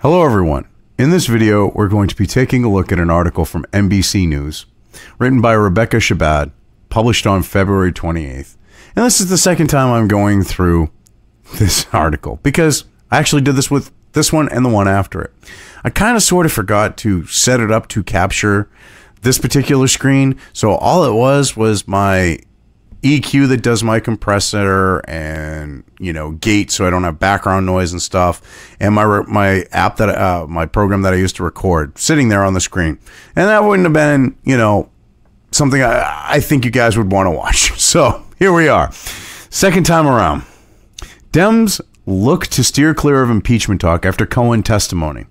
Hello everyone. In this video, we're going to be taking a look at an article from NBC News, written by Rebecca Shabbat, published on February 28th. And this is the second time I'm going through this article, because I actually did this with this one and the one after it. I kind of sort of forgot to set it up to capture this particular screen, so all it was my EQ that does my compressor and, you know, gate so I don't have background noise and stuff, and my app that my program that I used to record sitting there on the screen. And that wouldn't have been, you know, something I think you guys would want to watch. So here we are, second time around. Dems look to steer clear of impeachment talk after Cohen testimony.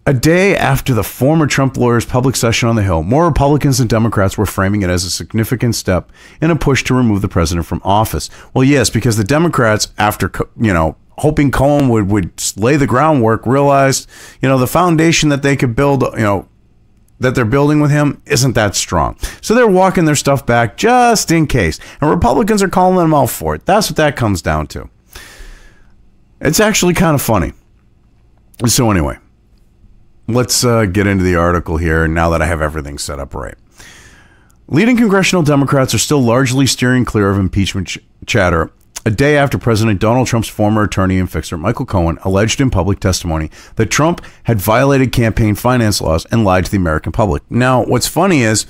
A day after the former Trump lawyer's public session on the Hill, more Republicans and Democrats were framing it as a significant step in a push to remove the president from office. Well, yes, because the Democrats, after, you know, hoping Cohen would lay the groundwork, realized, you know, the foundation that they could build, you know, that they're building with him isn't that strong. So they're walking their stuff back just in case. And Republicans are calling them out for it. That's what that comes down to. It's actually kind of funny. So anyway, let's get into the article here now that I have everything set up right. Leading congressional Democrats are still largely steering clear of impeachment chatter a day after President Donald Trump's former attorney and fixer, Michael Cohen, alleged in public testimony that Trump had violated campaign finance laws and lied to the American public. Now, what's funny is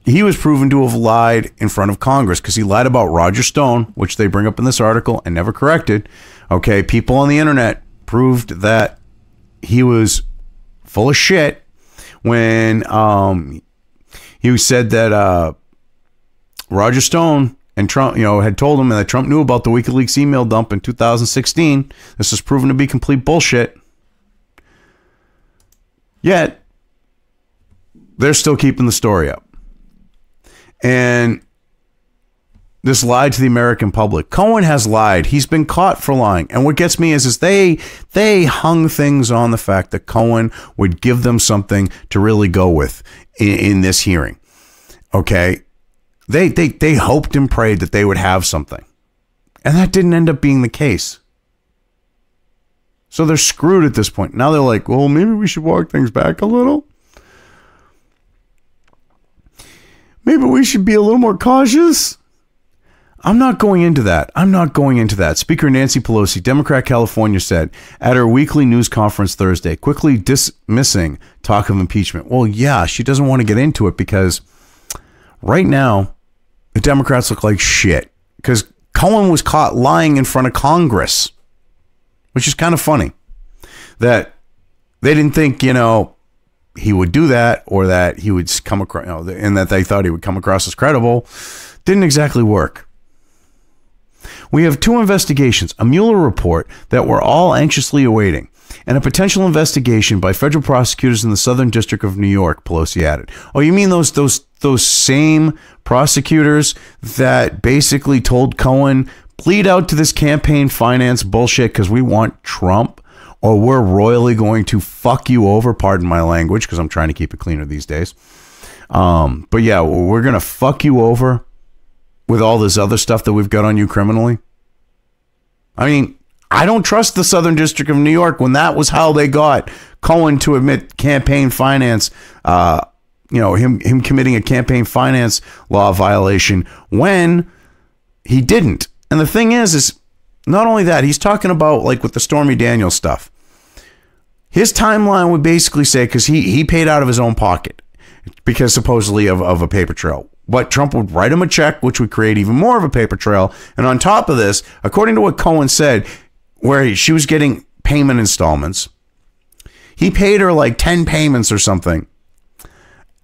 he was proven to have lied in front of Congress because he lied about Roger Stone, which they bring up in this article and never corrected. Okay, people on the internet proved that he was full of shit when he said that Roger Stone and Trump, you know, had told him that Trump knew about the WikiLeaks email dump in 2016. This is proven to be complete bullshit. Yet they're still keeping the story up. And this lied to the American public. Cohen has lied. He's been caught for lying. And what gets me is they hung things on the fact that Cohen would give them something to really go with in this hearing. Okay? They hoped and prayed that they would have something. And that didn't end up being the case. So they're screwed at this point. Now they're like, well, maybe we should walk things back a little. Maybe we should be a little more cautious. I'm not going into that. I'm not going into that. Speaker Nancy Pelosi, Democrat California, said at her weekly news conference Thursday, quickly dismissing talk of impeachment. Well, yeah, she doesn't want to get into it because right now the Democrats look like shit because Cohen was caught lying in front of Congress, which is kind of funny that they didn't think, you know, he would do that or that he would come across, you know, and that they thought he would come across as credible. Didn't exactly work. We have two investigations, a Mueller report that we're all anxiously awaiting, and a potential investigation by federal prosecutors in the Southern District of New York, Pelosi added. Oh, you mean those same prosecutors that basically told Cohen, plead out to this campaign finance bullshit because we want Trump, or we're royally going to fuck you over, pardon my language, because I'm trying to keep it cleaner these days. But yeah, we're going to fuck you over with all this other stuff that we've got on you criminally. I mean, I don't trust the Southern District of New York when that was how they got Cohen to admit campaign finance, you know, him committing a campaign finance law violation when he didn't. And the thing is not only that, he's talking about like with the Stormy Daniels stuff. His timeline would basically say, because he paid out of his own pocket because supposedly of a paper trail. But Trump would write him a check, which would create even more of a paper trail. And on top of this, according to what Cohen said, where she was getting payment installments, he paid her like 10 payments or something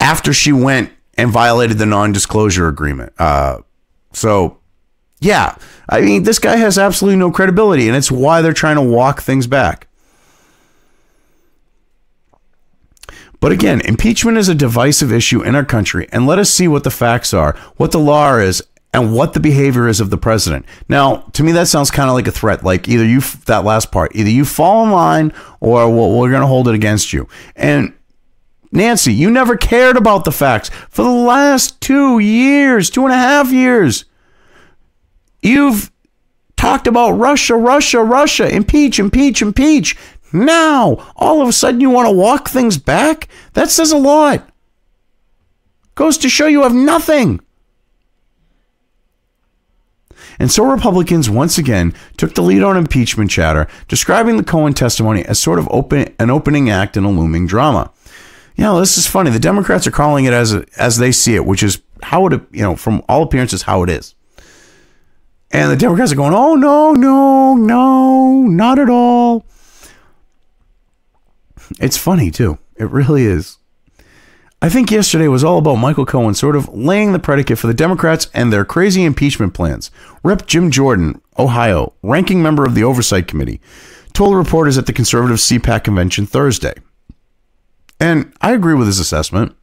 after she went and violated the non-disclosure agreement. So, yeah, I mean, this guy has absolutely no credibility, and it's why they're trying to walk things back. But again, impeachment is a divisive issue in our country, and let us see what the facts are, what the law is, and what the behavior is of the president. Now, to me, that sounds kind of like a threat, like either you, that last part, either you fall in line or we're going to hold it against you. And Nancy, you never cared about the facts. For the last 2 years, 2.5 years, you've talked about Russia, Russia, Russia, impeach, impeach, impeach. Now, all of a sudden you want to walk things back? That says a lot. Goes to show you have nothing. And so Republicans once again took the lead on impeachment chatter, describing the Cohen testimony as sort of an opening act in a looming drama. This is funny. The Democrats are calling it as they see it, which is how it, from all appearances, how it is. And the Democrats are going, oh, no, no, no, not at all. It's funny, too. It really is. I think yesterday was all about Michael Cohen sort of laying the predicate for the Democrats and their crazy impeachment plans. Rep. Jim Jordan, Ohio, ranking member of the Oversight Committee, told reporters at the conservative CPAC convention Thursday. And I agree with his assessment.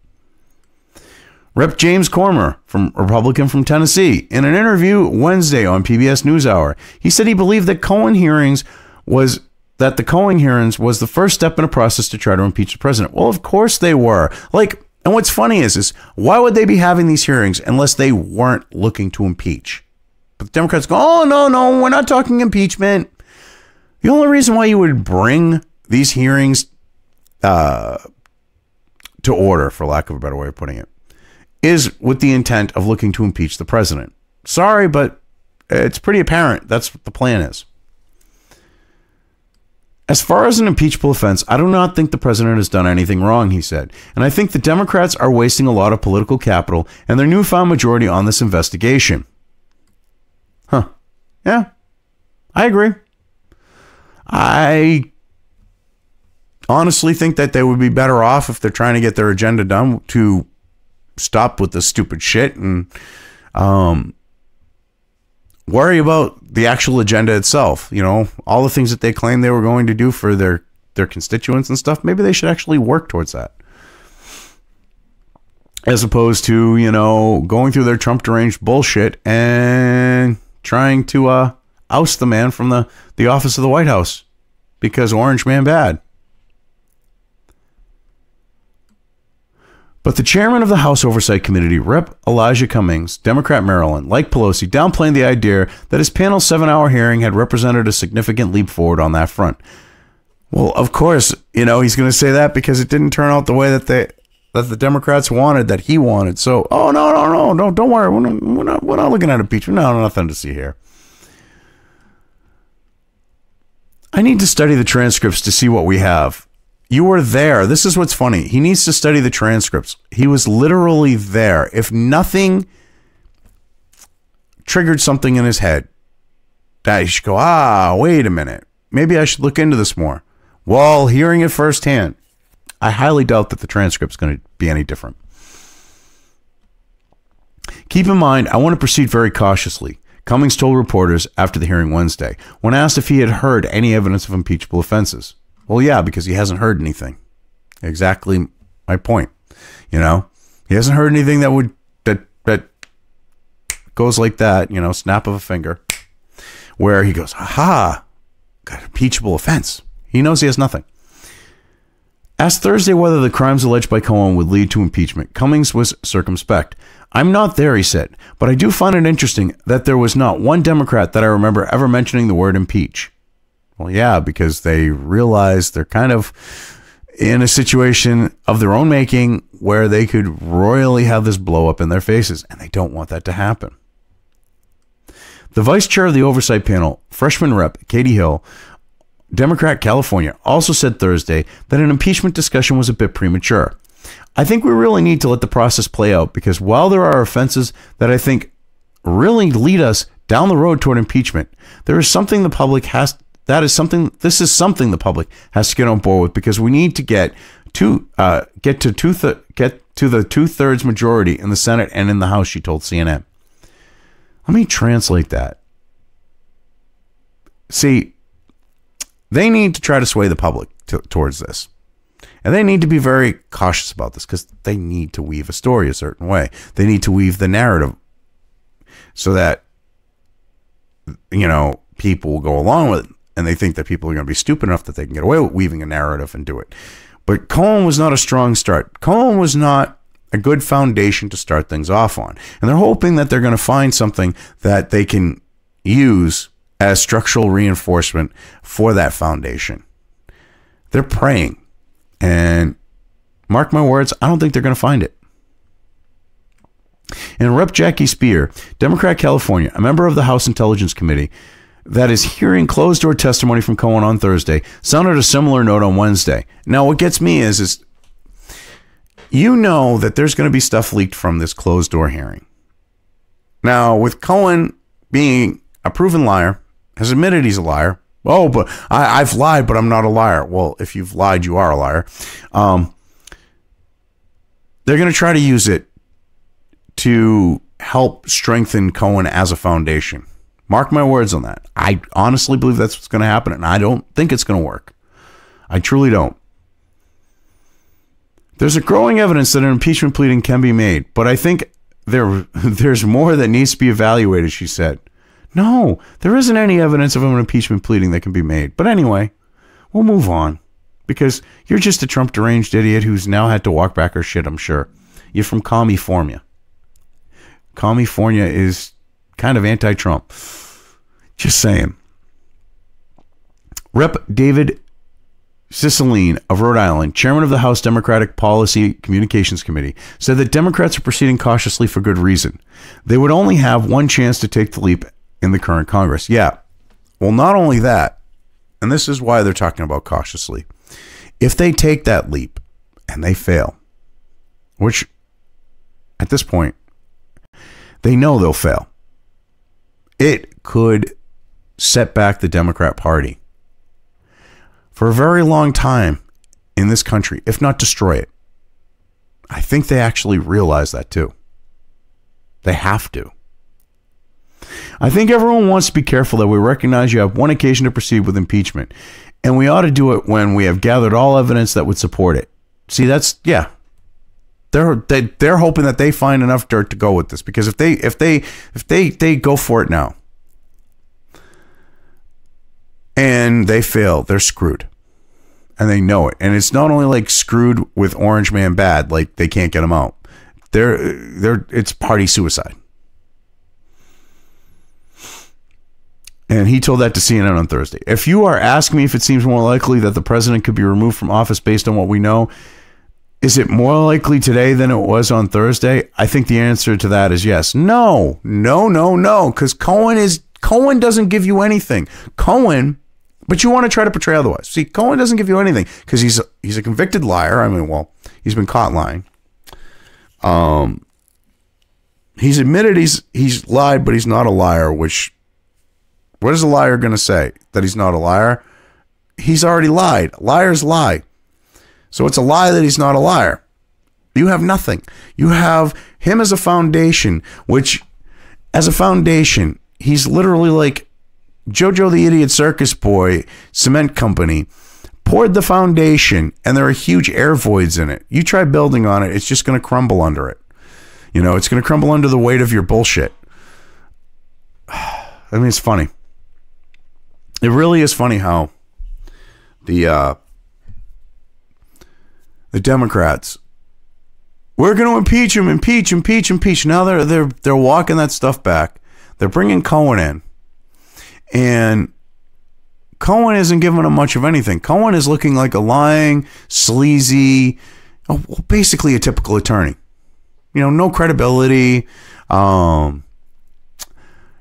Rep. James Cormer, Republican from Tennessee, in an interview Wednesday on PBS NewsHour, he said he believed that the Cohen hearings was the first step in a process to try to impeach the president. Well, of course they were. And what's funny is why would they be having these hearings unless they weren't looking to impeach? But the Democrats go, oh, no, we're not talking impeachment. The only reason why you would bring these hearings to order, for lack of a better way of putting it, is with the intent of looking to impeach the president. Sorry, but it's pretty apparent that's what the plan is. As far as an impeachable offense, I do not think the president has done anything wrong, he said. And I think the Democrats are wasting a lot of political capital and their newfound majority on this investigation. Yeah, I agree. I honestly think that they would be better off if they're trying to get their agenda done to stop with this stupid shit and worry about the actual agenda itself. All the things that they claim they were going to do for their constituents and stuff. Maybe they should actually work towards that, as opposed to going through their Trump deranged bullshit and trying to oust the man from the office of the White House because Orange Man bad. But the chairman of the House Oversight Committee, Rep. Elijah Cummings, Democrat Maryland, like Pelosi, downplayed the idea that his panel's 7-hour hearing had represented a significant leap forward on that front. Well, of course, he's going to say that because it didn't turn out the way that the Democrats wanted, that he wanted. So, oh, no, don't worry. We're not looking at impeachment. No, nothing to see here. I need to study the transcripts to see what we have. You were there. This is what's funny. He needs to study the transcripts. He was literally there. If nothing triggered something in his head, that he should go, wait a minute. Maybe I should look into this more. Well, hearing it firsthand, I highly doubt that the transcript's going to be any different. Keep in mind, I want to proceed very cautiously, Cummings told reporters after the hearing Wednesday, when asked if he had heard any evidence of impeachable offenses. Well, yeah, because he hasn't heard anything. Exactly my point. He hasn't heard anything that goes like that, snap of a finger, where he goes, aha, got an impeachable offense. He knows he has nothing. Asked Thursday whether the crimes alleged by Cohen would lead to impeachment, Cummings was circumspect. I'm not there, he said, but I do find it interesting that there was not one Democrat that I remember ever mentioning the word impeach. Well, yeah, because they realize they're kind of in a situation of their own making where they could royally have this blow up in their faces, and they don't want that to happen. The vice chair of the oversight panel, freshman rep Katie Hill, Democrat California, also said Thursday that an impeachment discussion was a bit premature. I think we really need to let the process play out because while there are offenses that I think really lead us down the road toward impeachment, there is something the public has this is something the public has to get on board with because we need to get to the 2/3 majority in the Senate and in the House, she told CNN. Let me translate that. See, they need to try to sway the public towards this. And they need to be very cautious about this because they need to weave a story a certain way. They need to weave the narrative so that, people will go along with it. And they think that people are going to be stupid enough that they can get away with weaving a narrative and do it. But Cohen was not a strong start. Cohen was not a good foundation to start things off on. And they're hoping that they're going to find something that they can use as structural reinforcement for that foundation. They're praying. And mark my words, I don't think they're going to find it. And Rep. Jackie Speer, Democrat California, a member of the House Intelligence Committee that is hearing closed-door testimony from Cohen on Thursday, sounded a similar note on Wednesday. Now, what gets me is you know that there's going to be stuff leaked from this closed-door hearing. Now, with Cohen being a proven liar, has admitted he's a liar. Oh, but I've lied, but I'm not a liar. Well, if you've lied, you are a liar. They're going to try to use it to help strengthen Cohen as a foundation. Mark my words on that. I honestly believe that's what's going to happen, and I don't think it's going to work. I truly don't. There's a growing evidence that an impeachment pleading can be made, but I think there's more that needs to be evaluated, she said. No, there isn't any evidence of an impeachment pleading that can be made. But anyway, we'll move on, because you're just a Trump deranged idiot who's now had to walk back her shit, I'm sure. You're from California. California is kind of anti-Trump. Just saying. Rep. David Cicilline of Rhode Island, chairman of the House Democratic Policy Communications Committee, said that Democrats are proceeding cautiously for good reason. They would only have one chance to take the leap in the current Congress. Yeah. Well, not only that, and this is why they're talking about cautiously. If they take that leap and they fail, which at this point, they know they'll fail, it could set back the Democrat Party for a very long time in this country, if not destroy it. I think they actually realize that too. They have to. I think everyone wants to be careful that we recognize you have one occasion to proceed with impeachment, and we ought to do it when we have gathered all evidence that would support it. See, that's, yeah. They're hoping that they find enough dirt to go with this, because if they go for it now and they fail, they're screwed. And they know it. And it's not only like screwed with Orange Man bad, like they can't get him out. It's party suicide. And he told that to CNN on Thursday. If you are asking me if it seems more likely that the president could be removed from office based on what we know, is it more likely today than it was on Thursday? I think the answer to that is yes. No. Because Cohen doesn't give you anything. But you want to try to portray otherwise. See, Cohen doesn't give you anything because he's a convicted liar. I mean, well, he's been caught lying. He's admitted he's lied, but he's not a liar. Which, what is a liar going to say? That he's not a liar? He's already lied. Liars lie. So it's a lie that he's not a liar. You have nothing. You have him as a foundation, which, as a foundation, he's literally like JoJo the Idiot Circus Boy Cement Company poured the foundation, and there are huge air voids in it. You try building on it, it's just going to crumble under it. You know, it's going to crumble under the weight of your bullshit. I mean, it's funny. It really is funny how the Democrats, we're going to impeach him, impeach. Now they're walking that stuff back. They're bringing Cohen in. And Cohen isn't giving him much of anything. Cohen is looking like a lying, sleazy, basically a typical attorney. You know, no credibility.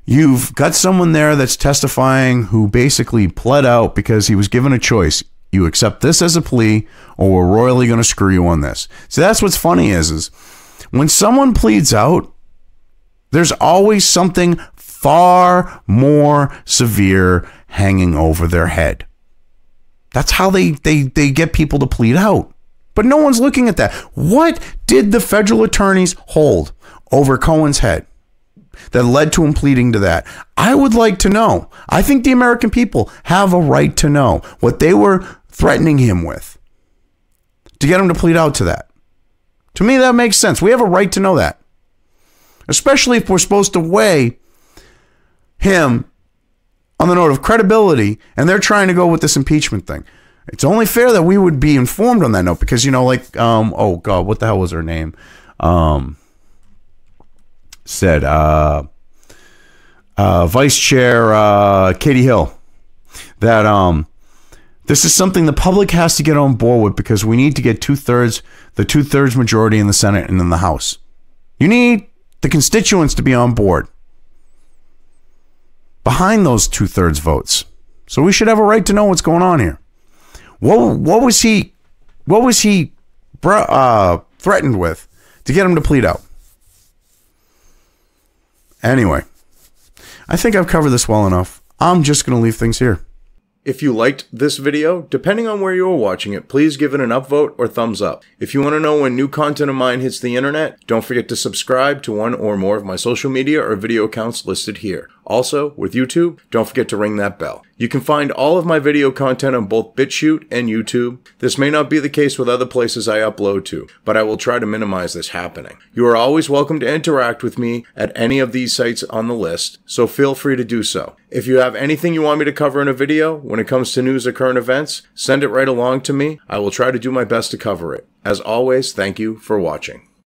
You've got someone there that's testifying who basically pled out because he was given a choice. You accept this as a plea, or we're royally going to screw you on this. So that's what's funny is when someone pleads out, there's always something far more severe hanging over their head. That's how they get people to plead out. But no one's looking at that. What did the federal attorneys hold over Cohen's head that led to him pleading to that? I would like to know. I think the American people have a right to know what they were threatening him with to get him to plead out to that. To me, that makes sense. We have a right to know that, especially if we're supposed to weigh him on the note of credibility, and they're trying to go with this impeachment thing. It's only fair that we would be informed on that note, because, you know, like, oh God, what the hell was her name? Said, Vice Chair Katie Hill, that this is something the public has to get on board with because we need to get the two-thirds majority in the Senate and in the House. You need the constituents to be on board behind those two-thirds votes. So we should have a right to know what's going on here. What was he threatened with to get him to plead out? Anyway, I think I've covered this well enough. I'm just going to leave things here. If you liked this video, depending on where you are watching it, please give it an upvote or thumbs up. If you want to know when new content of mine hits the internet, don't forget to subscribe to one or more of my social media or video accounts listed here. Also, with YouTube, don't forget to ring that bell. You can find all of my video content on both BitChute and YouTube. This may not be the case with other places I upload to, but I will try to minimize this happening. You are always welcome to interact with me at any of these sites on the list, so feel free to do so. If you have anything you want me to cover in a video when it comes to news or current events, send it right along to me. I will try to do my best to cover it. As always, thank you for watching.